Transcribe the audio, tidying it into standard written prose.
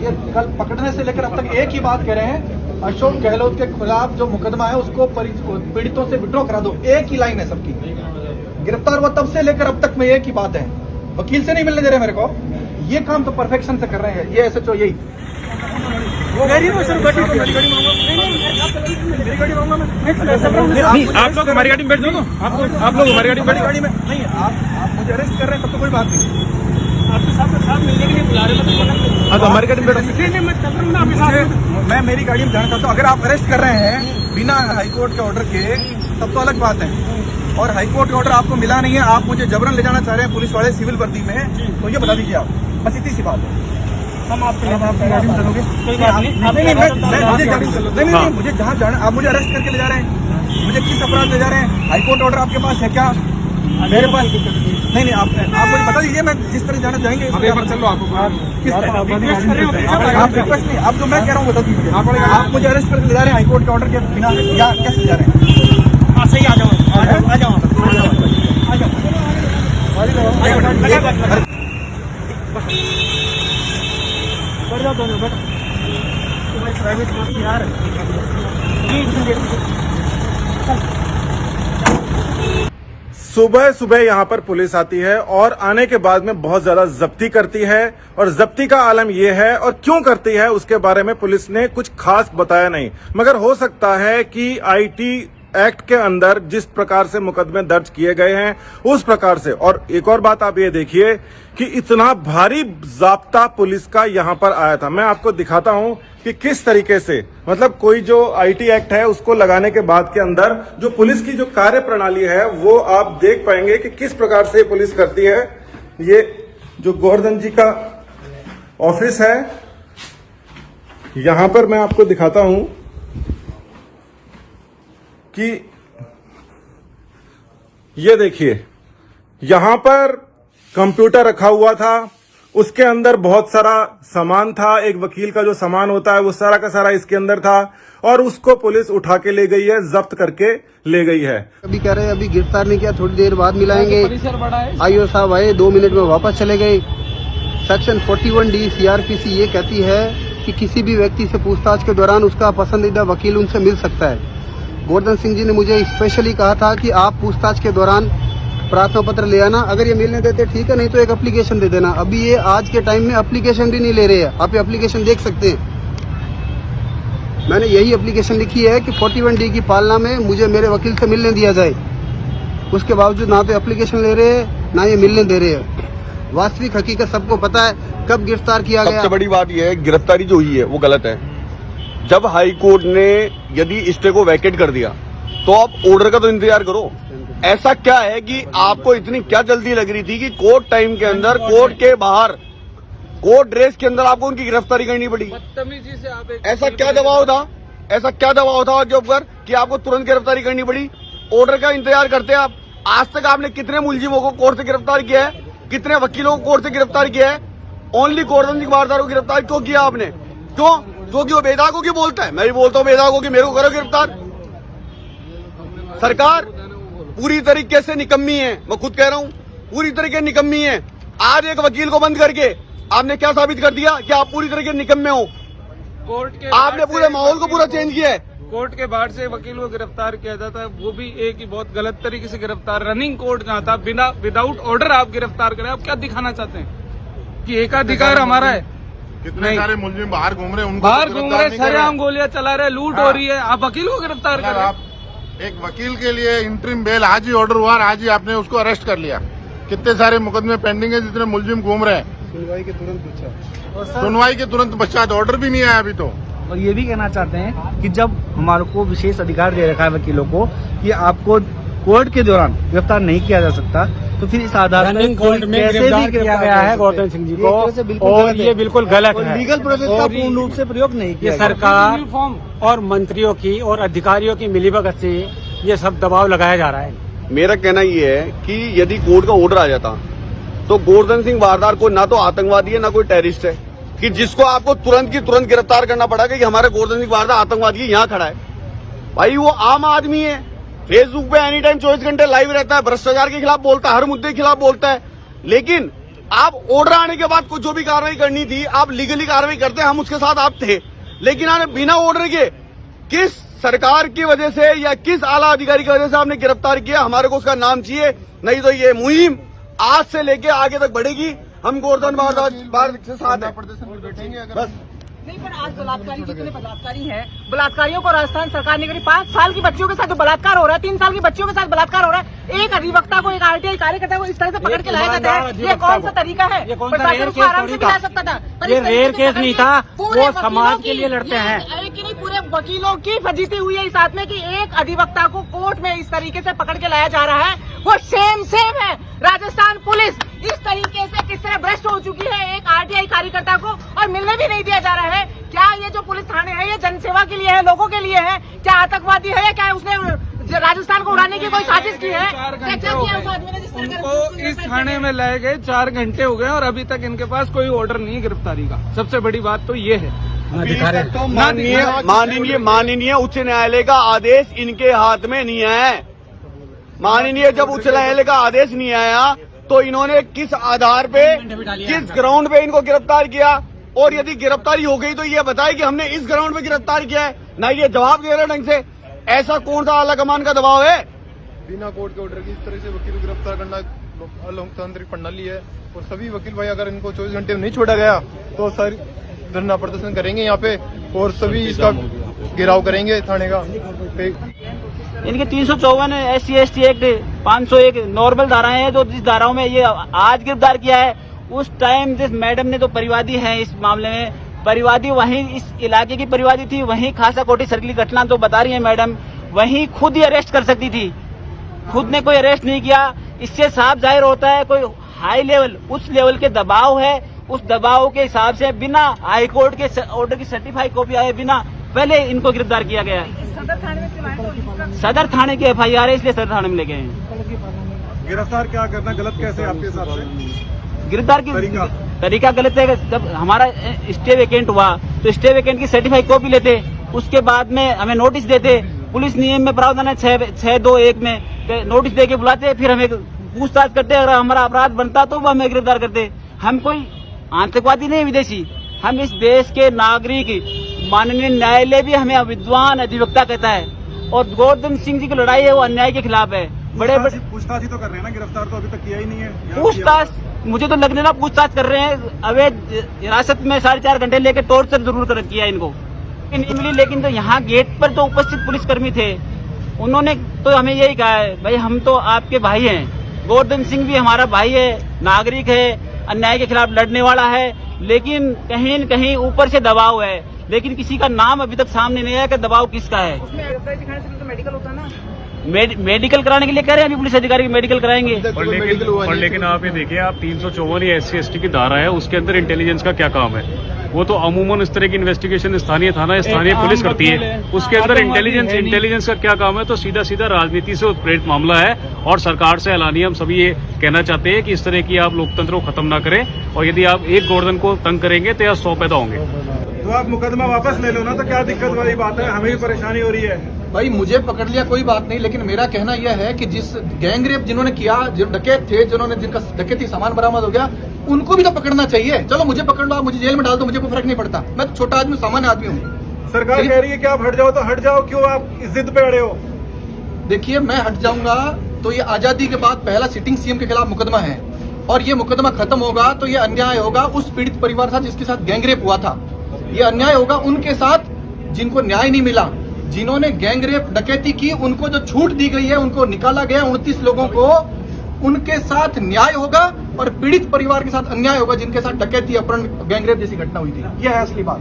ये कल पकड़ने से लेकर अब तक एक ही बात कह रहे हैं, अशोक गहलोत के खिलाफ जो मुकदमा है उसको पीड़ितों से विड्रॉ करा दो। एक ही लाइन है सबकी। गिरफ्तार हुआ तब से लेकर अब तक में एक ही बात है, वकील से नहीं मिलने दे रहे मेरे को। ये काम तो परफेक्शन से कर रहे हैं ये SHO यही। आप लोग हमारी गाड़ी में बैठ दो, आप लोग हमारी गाड़ी में बैठ। गाड़ी में नहीं, आप मुझे अरेस्ट कर रहे हैं तब तो कोई बात नहीं। आपके साथ मिलने के लिए बुला रहे हैं। हाँ तो हमारी गाड़ी में बैठो। मैं मेरी गाड़ी में जाना चाहता हूँ। अगर आप अरेस्ट कर रहे हैं बिना हाईकोर्ट के ऑर्डर के तब तो अलग बात है, और हाईकोर्ट का ऑर्डर आपको मिला नहीं है, आप मुझे जबरन ले जाना चाह रहे हैं पुलिस वाले सिविल वर्दी में, तो ये बता दीजिए आप। बस इतनी सी बात है। हम आपकी गाड़ी में चलोगे? नहीं, मुझे जहाँ जाना आप मुझे अरेस्ट करके ले जा रहे हैं, मुझे किस अपराध ले जा रहे हैं? हाईकोर्ट ऑर्डर आपके पास है क्या? मेरे पास नहीं, आप मुझे बता दीजिए, मैं जिस तरह जाना चाहेंगे चलो। आपको किस तरह आप रिक्वेस्ट नहीं, आप जो मैं कह रहा हूँ बता दीजिए। आप मुझे अरेस्ट करके ले जा रहे हैं हाईकोर्ट के ऑर्डर के बिना, या कैसे ले जा रहे हैं? सही आ जाओ। दोनों बैठो, तुम्हारी प्राइवेट यार। सुबह सुबह यहाँ पर पुलिस आती है और आने के बाद में बहुत ज्यादा जब्ती करती है, और जब्ती का आलम यह है, और क्यों करती है उसके बारे में पुलिस ने कुछ खास बताया नहीं। मगर हो सकता है कि IT एक्ट के अंदर जिस प्रकार से मुकदमे दर्ज किए गए हैं उस प्रकार से। और एक और बात आप ये देखिए कि इतना भारी जाब्ता पुलिस का यहाँ पर आया था। मैं आपको दिखाता हूं कि किस तरीके से, मतलब कोई जो IT एक्ट है उसको लगाने के बाद के अंदर जो पुलिस की जो कार्य प्रणाली है वो आप देख पाएंगे कि किस प्रकार से पुलिस करती है। ये जो गोवर्धन जी का ऑफिस है, यहां पर मैं आपको दिखाता हूं कि ये देखिए, यहां पर कंप्यूटर रखा हुआ था, उसके अंदर बहुत सारा सामान था, एक वकील का जो सामान होता है वो सारा का सारा इसके अंदर था, और उसको पुलिस उठा के ले गई है, जब्त करके ले गई है। अभी कह रहे हैं अभी गिरफ्तार नहीं किया, थोड़ी देर बाद मिलाएंगे। आईओ साहब आए, 2 मिनट में वापस चले गए। सेक्शन 41D CRPC ये कहती है कि किसी भी व्यक्ति से पूछताछ के दौरान उसका पसंदीदा वकील उनसे मिल सकता है। गोवर्धन सिंह जी ने मुझे स्पेशली कहा था कि आप पूछताछ के दौरान प्रार्थना पत्र ले आना, अगर ये मिलने देते ठीक है, नहीं तो एक एप्लीकेशन दे देना। अभी ये आज के टाइम में एप्लीकेशन भी नहीं ले रहे हैं, आप ये एप्लीकेशन देख सकते हैं। मैंने यही एप्लीकेशन लिखी है कि 41D की पालना में मुझे मेरे वकील से मिलने दिया जाए। उसके बावजूद ना तो एप्लीकेशन ले रहे हैं ना ये मिलने दे रहे हैं। वास्तविक हकीकत सबको पता है, कब गिरफ्तार किया गया। सबसे बड़ी बात यह है, गिरफ्तारी जो हुई है वो गलत है। जब हाई कोर्ट ने यदि स्टे को वैकेट कर दिया तो आप ऑर्डर का तो इंतजार करो। ऐसा क्या है कि आपको इतनी क्या जल्दी लग रही थी कि कोर्ट टाइम के अंदर, कोर्ट के बाहर, कोर्ट ड्रेस के अंदर आपको उनकी गिरफ्तारी करनी पड़ी? बदतमीजी से आप ऐसा क्या दबाव था, ऐसा क्या दबाव था आपके ऊपर कि आपको तुरंत गिरफ्तारी करनी पड़ी? ऑर्डर का इंतजार करते आप। आज तक आपने कितने मुलजिमों को कोर्ट से गिरफ्तार किया है, कितने वकीलों को कोर्ट से गिरफ्तार किया है? ओनली गोवर्धन सिंह वारदार को गिरफ्तार क्यों किया आपने? क्यों? क्योंकि वो बेदागों की बोलता है। मैं भी बोलता हूँ बेदागों की, मेरे को करो गिरफ्तार। सरकार पूरी तरीके से निकम्मी है, मैं खुद कह रहा हूँ, पूरी तरीके निकम्मी है। आज एक वकील को बंद करके आपने क्या साबित कर दिया कि आप पूरी तरीके निकम्मे हो? कोर्ट के आपने पूरे माहौल को पूरा चेंज किया है। कोर्ट के बाहर से वकील को गिरफ्तार किया जाता है, वो भी एक ही बहुत गलत तरीके से गिरफ्तार। रनिंग कोर्ट जहाँ था, बिना विदाउट ऑर्डर आप गिरफ्तार करें। आप क्या दिखाना चाहते हैं कि एकाधिकार हमारा है? कितने सारे मुलजिम बाहर घूम रहे हैं, उनको बाहर घूम रहे, सरेआम गोलियां चला रहे, लूट हो रही है, आप वकील को गिरफ्तार कर रहे हैं। आप एक वकील के लिए इंटरिम बेल आज ही ऑर्डर हुआ, आज ही आपने उसको अरेस्ट कर लिया। कितने सारे मुकदमे पेंडिंग है, जितने मुलजिम घूम रहे हैं। सुनवाई के तुरंत पश्चात ऑर्डर भी नहीं आया अभी तो। और ये भी कहना चाहते हैं कि जब हमारे को विशेष अधिकार दे रखा है वकीलों को कि आपको कोर्ट के दौरान गिरफ्तार नहीं किया जा सकता, तो फिर इस आधार पर कोर्ट में गिरफ्तार किया गया है गोवर्धन सिंह जी को, और ये बिल्कुल गलत है। लीगल प्रोसेस का पूर्ण रूप से प्रयोग नहीं किया। ये सरकार और मंत्रियों की और अधिकारियों की मिलीभगत से ये सब दबाव लगाया जा रहा है। मेरा कहना ये है कि यदि कोर्ट का ऑर्डर आ जाता तो गोवर्धन सिंह वारदार को ना तो आतंकवादी है ना कोई टेररिस्ट है कि जिसको आपको तुरंत की तुरंत गिरफ्तार करना पड़ा कि हमारा गोवर्धन सिंह वारदार आतंकवादी यहाँ खड़ा है। भाई वो आम आदमी है, फेसबुक पे एनी टाइम 24 घंटे लाइव रहता है, भ्रष्टाचार के खिलाफ बोलता है, हर मुद्दे के खिलाफ बोलता है, लेकिन आप ऑर्डर आने के बाद कुछ जो भी कार्रवाई करनी थी आप लीगली कार्रवाई करते, हम उसके साथ आप थे, लेकिन आपने बिना ऑर्डर के किस सरकार की वजह से या किस आला अधिकारी की वजह से आपने गिरफ्तार किया, हमारे को उसका नाम चाहिए, नहीं तो ये मुहिम आज से लेके आगे तक बढ़ेगी। हम गोवर्धन भारद्वाज से साथ हैं बस। नहीं, पर आज बलात्कारी जितने बलात्कारी हैं, बलात्कारियों को राजस्थान सरकार ने करी 5 साल की बच्चियों के साथ जो बलात्कार हो रहा है, 3 साल की बच्चियों के साथ बलात्कार हो रहा है, एक अधिवक्ता को, एक आरटीआई कार्यकर्ता को इस तरह से पकड़ के लाया जाता है, ये कौन सा तरीका है? प्रशासन उसको आराम से ला सकता था, ये रेयर केस नहीं था, वो समाज के लिए लड़ते हैं। लेकिन पूरे वकीलों की फजीती हुई है इस साथ में कि एक अधिवक्ता को कोर्ट में इस तरीके से पकड़ के लाया जा रहा है, वो सेम है। राजस्थान पुलिस इस तरीके से किस तरह भ्रष्ट हो चुकी है एक आरटीआई कार्यकर्ता को, और मिलने भी नहीं दिया जा रहा है। क्या ये जो पुलिस थाने है ये जनसेवा के लिए है, लोगों के लिए है? क्या आतंकवादी है? क्या उसने राजस्थान को उड़ाने की कोई साजिश की है? क्या किया उस आदमी ने जिस तरह का? उनको इस थाने में लाए गए 4 घंटे हो गए और अभी तक इनके पास कोई ऑर्डर नहीं है गिरफ्तारी का। सबसे बड़ी बात तो ये है। तो माननीय उच्च न्यायालय का आदेश इनके हाथ में नहीं है। माननीय जब उच्च न्यायालय का आदेश नहीं आया तो इन्होंने किस आधार पे, किस ग्राउंड पे इनको गिरफ्तार किया, और यदि गिरफ्तारी हो गई तो ये बताए कि हमने इस ग्राउंड पे गिरफ्तार किया है, ना ये जवाब दे रहे ढंग से। ऐसा कौन सा आला कमान का दबाव है? बिना कोर्ट के ऑर्डर की इस तरह से वकील को गिरफ्तार करना लोकतांत्रिक प्रणाली है, और सभी वकील भाई अगर इनको 24 घंटे में नहीं छोड़ा गया तो सर धरना प्रदर्शन करेंगे यहाँ पे, और सभी इसका घेराव करेंगे थाने का। इनके 354 SC/ST एक्ट, 501 नॉर्मल धाराएं हैं, जो जिस धाराओं में ये आज गिरफ्तार किया है, उस टाइम जिस मैडम ने तो परिवादी है इस मामले में, परिवादी वहीं इस इलाके की परिवादी थी, वहीं खासा कोठी सर्किल की घटना तो बता रही है मैडम, वहीं खुद ही अरेस्ट कर सकती थी, खुद ने कोई अरेस्ट नहीं किया। इससे साफ जाहिर होता है कोई हाई लेवल, उस लेवल के दबाव है, उस दबाव के हिसाब से बिना हाईकोर्ट के ऑर्डर की सर्टिफाइड कॉपी आए बिना पहले इनको गिरफ्तार किया गया है। सदर थाने की FIR है, इसलिए सदर थाने में ले गए हैं। गिरफ्तार क्या करना गलत कैसे आपके हिसाब से? गिरफ्तार की तरीका गलत है। जब हमारा स्टे वेकेंट हुआ तो स्टे वेकेंट की सर्टिफाइड कॉपी लेते, उसके बाद में हमें नोटिस देते, पुलिस नियम में प्रावधान है 621 में नोटिस दे के बुलाते, फिर हमें पूछताछ करते, अगर हमारा अपराध बनता तो वो हमें गिरफ्तार करते। हम कोई आतंकवादी नहीं, विदेशी, हम इस देश के नागरिक। माननीय न्यायालय भी हमें विद्वान अधिवक्ता कहता है, और गोवर्धन सिंह जी की लड़ाई है वो अन्याय के खिलाफ है। बड़े पूछताछ ही तो कर रहे हैं ना, गिरफ्तार तो अभी तक किया ही नहीं है। पूछताछ मुझे तो लगने ना पूछताछ कर रहे हैं, अवैध हिरासत में 4.5 घंटे लेकर टॉर्चर जरूर किया इनको मिली। लेकिन तो यहाँ गेट पर तो उपस्थित पुलिसकर्मी थे, उन्होंने तो हमें यही कहा है, भाई हम तो आपके भाई हैं, गोवर्धन सिंह भी हमारा भाई है, नागरिक है, अन्याय के खिलाफ लड़ने वाला है, लेकिन कहीं न कहीं ऊपर से दबाव है, लेकिन किसी का नाम अभी तक सामने नहीं आया कि दबाव किसका है। मेडिकल होता है ना, मेडिकल कराने के लिए कह रहे हैं अभी पुलिस अधिकारी मेडिकल कराएंगे। लेकिन आप ये देखिए, आप 354 SC/ST की धारा है, उसके अंदर इंटेलिजेंस का क्या काम है? वो तो अमूमन इस तरह की इन्वेस्टिगेशन स्थानीय थाना, स्थानीय पुलिस करती है, उसके अंदर इंटेलिजेंस का क्या काम है? तो सीधा सीधा राजनीति से उत्प्रेरित मामला है, और सरकार से ऐलानिए हम सभी ये कहना चाहते हैं कि इस तरह की आप लोकतंत्र को खत्म ना करें, और यदि आप एक गोवर्धन को तंग करेंगे तो यहाँ 100 पैदा होंगे। तो आप मुकदमा वापस ले लो ना, तो क्या दिक्कत वाली बात है? हमें भी परेशानी हो रही है। भाई मुझे पकड़ लिया कोई बात नहीं, लेकिन मेरा कहना यह है कि जिस गैंगरेप जिन्होंने किया, जो डकैत थे, जिन्होंने जिनका डकैती सामान बरामद हो गया, उनको भी तो पकड़ना चाहिए। चलो मुझे पकड़ लो, मुझे जेल में डाल दो, मुझे कोई फर्क नहीं पड़ता, मैं तो छोटा आदमी, सामान्य आदमी हूँ। सरकार कह रही है कि आप हट जाओ, तो हट जाओ, क्यों आप इस जिद पे अड़े हो? देखिए, मैं हट जाऊंगा तो ये आजादी के बाद पहला सिटिंग CM के खिलाफ मुकदमा है, और ये मुकदमा खत्म होगा तो ये अन्याय होगा उस पीड़ित परिवार के साथ जिसके साथ गैंगरेप हुआ था। ये अन्याय होगा उनके साथ जिनको न्याय नहीं मिला, जिन्होंने गैंगरेप डकैती की, उनको जो छूट दी गई है, उनको निकाला गया 29 लोगों को, उनके साथ न्याय होगा, और पीड़ित परिवार के साथ अन्याय होगा जिनके साथ डकैती, अपहरण, गैंगरेप जैसी घटना हुई थी। यह है असली बात।